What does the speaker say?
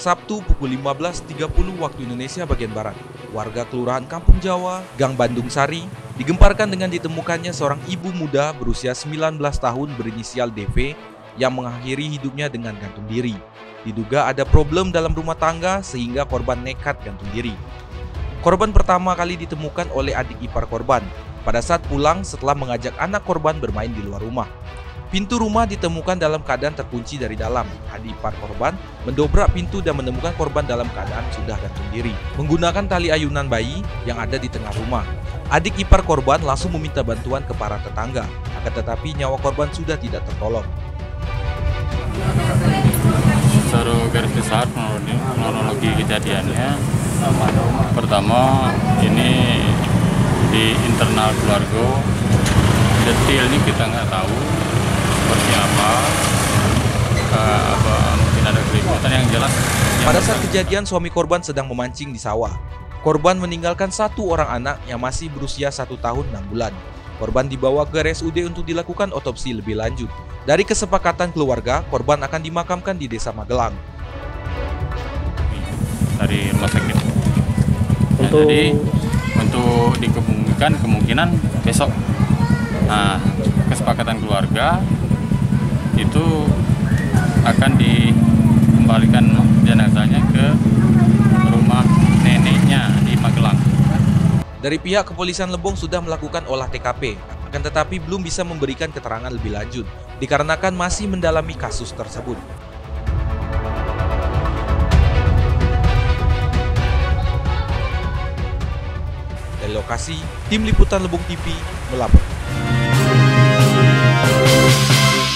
Sabtu pukul 15.30 waktu Indonesia bagian Barat, warga Kelurahan Kampung Jawa, Gang Bandung Sari, digemparkan dengan ditemukannya seorang ibu muda berusia 19 tahun berinisial DV yang mengakhiri hidupnya dengan gantung diri. Diduga ada problem dalam rumah tangga sehingga korban nekat gantung diri. Korban pertama kali ditemukan oleh adik ipar korban pada saat pulang setelah mengajak anak korban bermain di luar rumah. Pintu rumah ditemukan dalam keadaan terkunci dari dalam. Adik ipar korban mendobrak pintu dan menemukan korban dalam keadaan sudah gantung diri, menggunakan tali ayunan bayi yang ada di tengah rumah. Adik ipar korban langsung meminta bantuan ke para tetangga, akan tetapi nyawa korban sudah tidak tertolong. Secara garis besar kronologi kejadiannya, pertama ini di internal keluarga, detailnya kita nggak tahu seperti apa mungkin ada keributan yang jelas. Pada saat kejadian, suami korban sedang memancing di sawah. Korban meninggalkan satu orang anak yang masih berusia 1 tahun 6 bulan. Korban dibawa ke RSUD untuk dilakukan otopsi lebih lanjut. Dari kesepakatan keluarga, korban akan dimakamkan di Desa Magelang. Dari rumah sakit. Jadi untuk dikebumikan kemungkinan besok. Nah, kesepakatan keluarga itu akan dikembalikan jenazahnya ke rumah neneknya di Magelang. Dari pihak kepolisian Lebong sudah melakukan olah TKP, akan tetapi belum bisa memberikan keterangan lebih lanjut, dikarenakan masih mendalami kasus tersebut. Dari lokasi, Tim Liputan Lebong TV melapor.